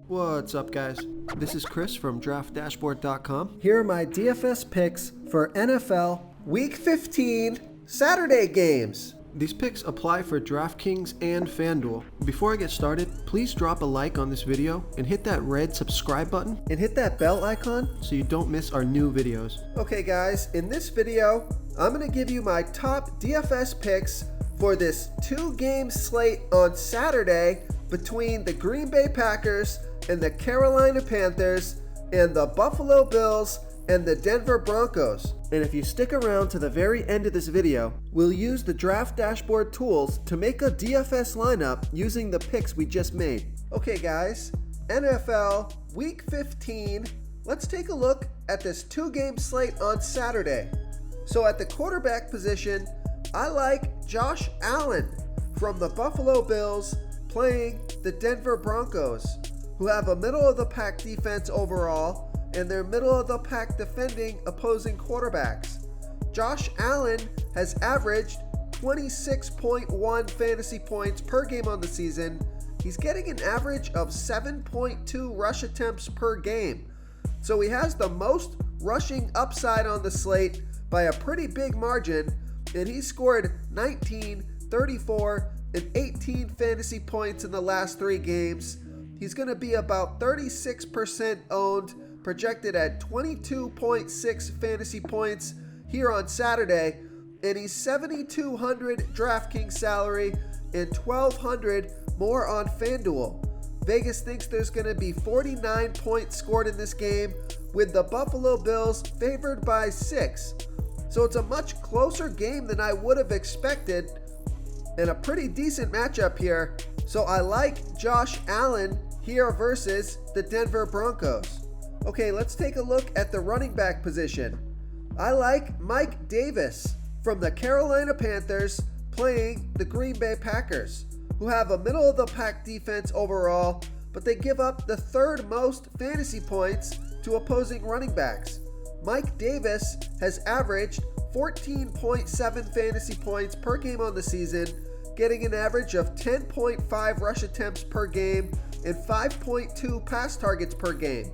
What's up, guys? This is Chris from DraftDashboard.com. Here are my DFS picks for NFL Week 15 Saturday games. These picks apply for DraftKings and FanDuel. Before I get started, please drop a like on this video and hit that red subscribe button and hit that bell icon so you don't miss our new videos. Okay guys, in this video, I'm going to give you my top DFS picks for this 2-game slate on Saturday between the Green Bay Packers and the Carolina Panthers and the Buffalo Bills and the Denver Broncos. And if you stick around to the very end of this video, we'll use the Draft Dashboard tools to make a DFS lineup using the picks we just made. Okay guys, NFL Week 15, let's take a look at this 2-game slate on Saturday. So at the quarterback position, I like Josh Allen from the Buffalo Bills playing the Denver Broncos, who have a middle-of-the-pack defense overall, and they're middle-of-the-pack defending opposing quarterbacks. Josh Allen has averaged 26.1 fantasy points per game on the season. He's getting an average of 7.2 rush attempts per game. So he has the most rushing upside on the slate by a pretty big margin, and he scored 19, 34, and 18 fantasy points in the last 3 games. He's going to be about 36% owned, projected at 22.6 fantasy points here on Saturday, and he's $7,200 DraftKings salary and $1,200 more on FanDuel. Vegas thinks there's going to be 49 points scored in this game, with the Buffalo Bills favored by 6. So it's a much closer game than I would have expected, and a pretty decent matchup here. So I like Josh Allen here versus the Denver Broncos. Okay, let's take a look at the running back position. I like Mike Davis from the Carolina Panthers playing the Green Bay Packers, who have a middle-of-the-pack defense overall, but they give up the 3rd most fantasy points to opposing running backs. Mike Davis has averaged 14.7 fantasy points per game on the season, getting an average of 10.5 rush attempts per game and 5.2 pass targets per game.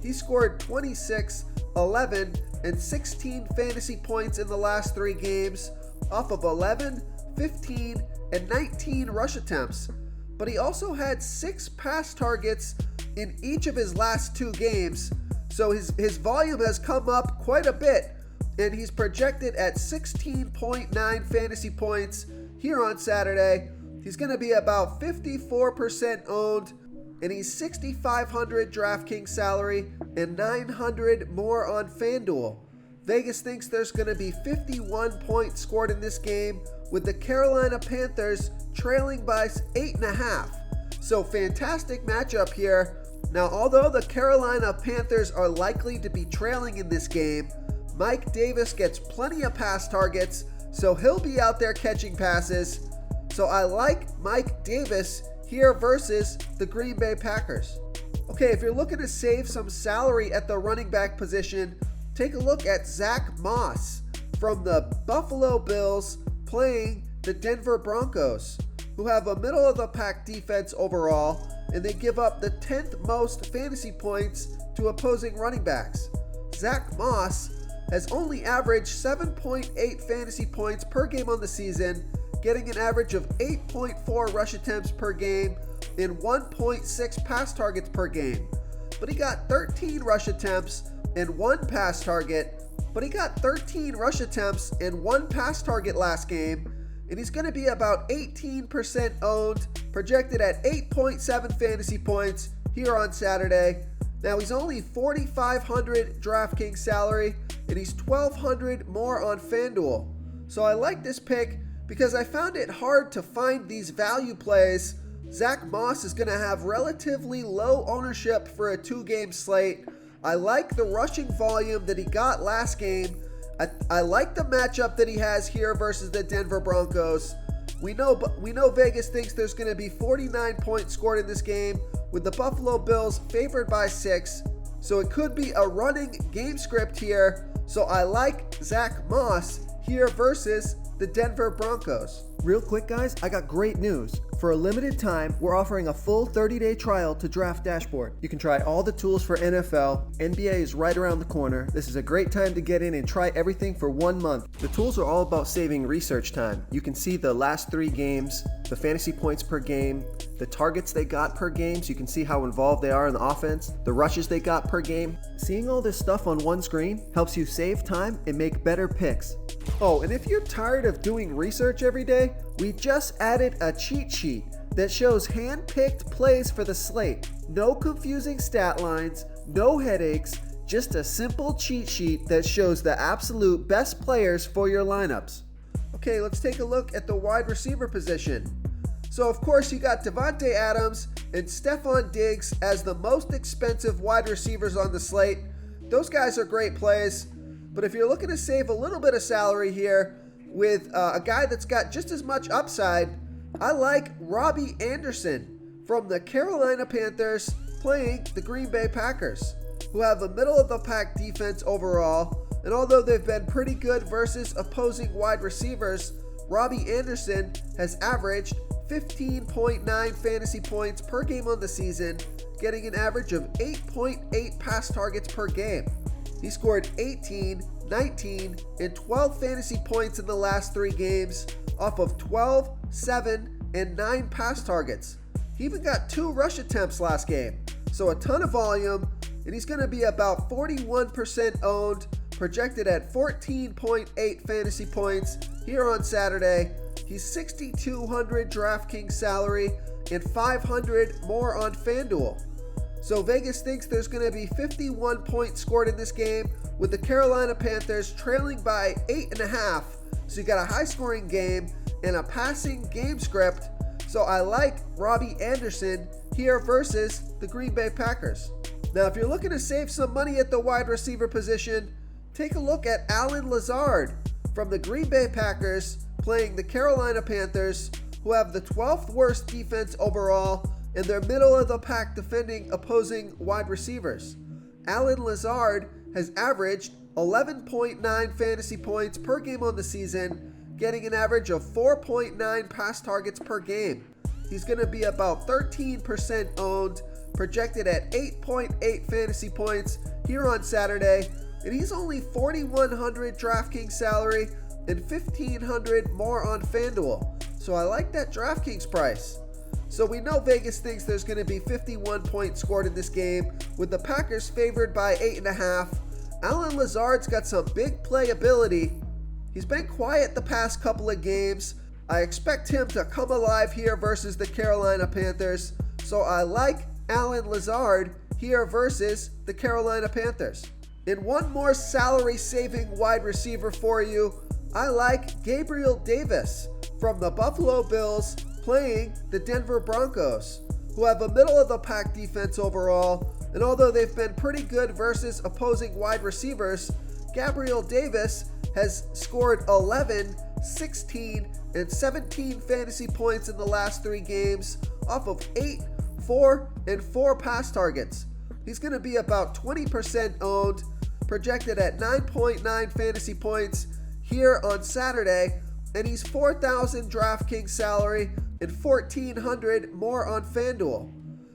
He scored 26, 11, and 16 fantasy points in the last 3 games off of 11, 15, and 19 rush attempts. But he also had 6 pass targets in each of his last 2 games, so his volume has come up quite a bit, and he's projected at 16.9 fantasy points here on Saturday. He's going to be about 54% owned, and he's $6,500 DraftKings salary and $900 more on FanDuel. Vegas thinks there's going to be 51 points scored in this game, with the Carolina Panthers trailing by 8.5. So fantastic matchup here. Now, although the Carolina Panthers are likely to be trailing in this game, Mike Davis gets plenty of pass targets, so he'll be out there catching passes. So I like Mike Davis here versus the Green Bay Packers. Okay, if you're looking to save some salary at the running back position, take a look at Zach Moss from the Buffalo Bills playing the Denver Broncos, who have a middle-of-the-pack defense overall, and they give up the 10th most fantasy points to opposing running backs. Zach Moss has only averaged 7.8 fantasy points per game on the season, getting an average of 8.4 rush attempts per game and 1.6 pass targets per game. But he got 13 rush attempts and 1 pass target, last game, and he's going to be about 18% owned, projected at 8.7 fantasy points here on Saturday. Now he's only $4,500 DraftKings salary, and he's $1,200 more on FanDuel. So I like this pick because I found it hard to find these value plays. Zach Moss is going to have relatively low ownership for a 2-game slate. I like the rushing volume that he got last game. I like the matchup that he has here versus the Denver Broncos. We know Vegas thinks there's going to be 49 points scored in this game, with the Buffalo Bills favored by 6. So it could be a running game script here. So I like Zach Moss here versus the Denver Broncos. Real quick, guys, I got great news. For a limited time, we're offering a full 30-day trial to Draft Dashboard. You can try all the tools for NFL. NBA is right around the corner. This is a great time to get in and try everything for 1 month. The tools are all about saving research time. You can see the last 3 games, the fantasy points per game, the targets they got per game, so you can see how involved they are in the offense, the rushes they got per game. Seeing all this stuff on one screen helps you save time and make better picks. Oh, and if you're tired of doing research every day, we just added a cheat sheet that shows hand-picked plays for the slate. No confusing stat lines, no headaches, just a simple cheat sheet that shows the absolute best players for your lineups. Okay, let's take a look at the wide receiver position. So of course you got Devontae Adams and Stephon Diggs as the most expensive wide receivers on the slate. Those guys are great plays, but if you're looking to save a little bit of salary here with a guy that's got just as much upside, I like Robbie Anderson from the Carolina Panthers playing the Green Bay Packers, who have a middle-of-the-pack defense overall, and although they've been pretty good versus opposing wide receivers, Robbie Anderson has averaged 15.9 fantasy points per game on the season, getting an average of 8.8 pass targets per game. He scored 18, 19, and 12 fantasy points in the last 3 games off of 12, 7, and 9 pass targets. He even got 2 rush attempts last game, so a ton of volume, and he's going to be about 41% owned, projected at 14.8 fantasy points here on Saturday. He's $6,200 DraftKings salary and $500 more on FanDuel. So Vegas thinks there's going to be 51 points scored in this game, with the Carolina Panthers trailing by 8.5. So you got a high-scoring game and a passing game script. So I like Robbie Anderson here versus the Green Bay Packers. Now, if you're looking to save some money at the wide receiver position, take a look at Allen Lazard from the Green Bay Packers playing the Carolina Panthers, who have the 12th worst defense overall, and they're middle of the pack defending opposing wide receivers. Allen Lazard has averaged 11.9 fantasy points per game on the season, getting an average of 4.9 pass targets per game. He's going to be about 13% owned, projected at 8.8 fantasy points here on Saturday, and he's only $4,100 DraftKings salary and $1,500 more on FanDuel. So I like that DraftKings price. So we know Vegas thinks there's going to be 51 points scored in this game, with the Packers favored by 8.5. Allen Lazard's got some big playability. He's been quiet the past couple of games. I expect him to come alive here versus the Carolina Panthers. So I like Allen Lazard here versus the Carolina Panthers. And one more salary-saving wide receiver for you. I like Gabriel Davis from the Buffalo Bills playing the Denver Broncos, who have a middle-of-the-pack defense overall, and although they've been pretty good versus opposing wide receivers, Gabriel Davis has scored 11, 16, and 17 fantasy points in the last 3 games off of 8, 4, and 4 pass targets. He's going to be about 20% owned, projected at 9.9 fantasy points here on Saturday, and he's $4,000 DraftKings salary and $1,400 more on FanDuel.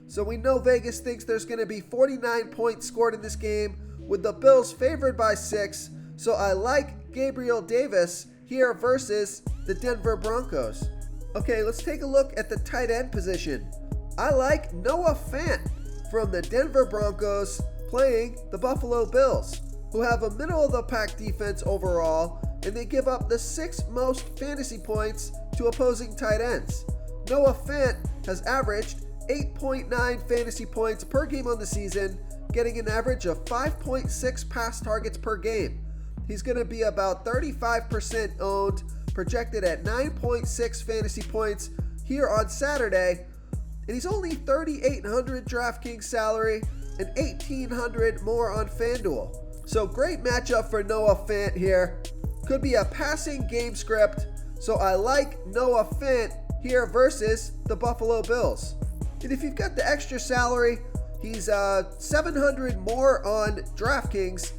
So we know Vegas thinks there's going to be 49 points scored in this game, with the Bills favored by 6. So I like Gabriel Davis here versus the Denver Broncos. Okay, let's take a look at the tight end position. I like Noah Fant from the Denver Broncos playing the Buffalo Bills, who have a middle-of-the-pack defense overall, and they give up the 6th most fantasy points to opposing tight ends. Noah Fant has averaged 8.9 fantasy points per game on the season, getting an average of 5.6 pass targets per game. He's going to be about 35% owned, projected at 9.6 fantasy points here on Saturday, and he's only $3,800 DraftKings salary and $1,800 more on FanDuel. So great matchup for Noah Fant here. Could be a passing game script, so I like Noah Fant here versus the Buffalo Bills. And if you've got the extra salary, he's $700 more on DraftKings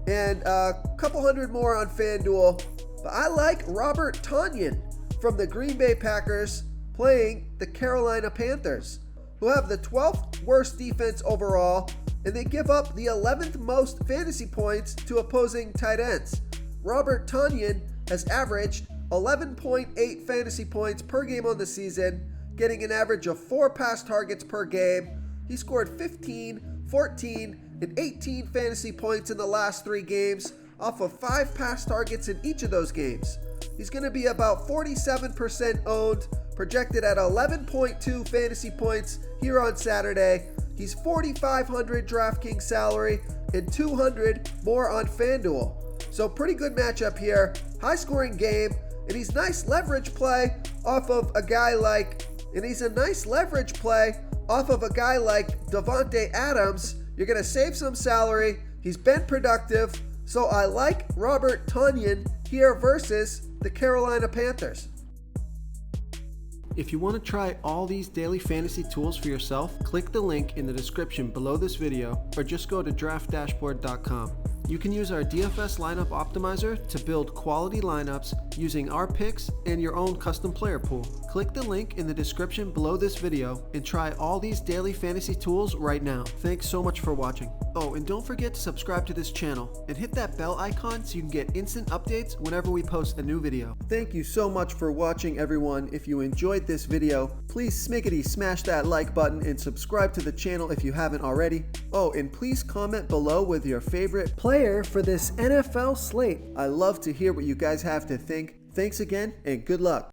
and a couple hundred more on FanDuel. But I like Robert Tonyan from the Green Bay Packers playing the Carolina Panthers, who have the 12th worst defense overall, and they give up the 11th most fantasy points to opposing tight ends. Robert Tonyan has averaged 11.8 fantasy points per game on the season, getting an average of 4 pass targets per game. He scored 15, 14, and 18 fantasy points in the last 3 games off of 5 pass targets in each of those games. He's going to be about 47% owned, projected at 11.2 fantasy points here on Saturday. He's $4,500 DraftKings salary and $200 more on FanDuel. So pretty good matchup here, high scoring game, and he's a nice leverage play off of a guy like Davante Adams. You're going to save some salary. He's been productive, so I like Robert Tonyan here versus the Carolina Panthers. If you want to try all these daily fantasy tools for yourself, click the link in the description below this video or just go to draftdashboard.com. You can use our DFS lineup optimizer to build quality lineups using our picks and your own custom player pool. Click the link in the description below this video and try all these daily fantasy tools right now. Thanks so much for watching. Oh, and don't forget to subscribe to this channel and hit that bell icon so you can get instant updates whenever we post a new video. Thank you so much for watching, everyone. If you enjoyed this video, please smiggity smash that like button and subscribe to the channel if you haven't already. Oh, and please comment below with your favorite player for this NFL slate. I love to hear what you guys have to think. Thanks again and good luck.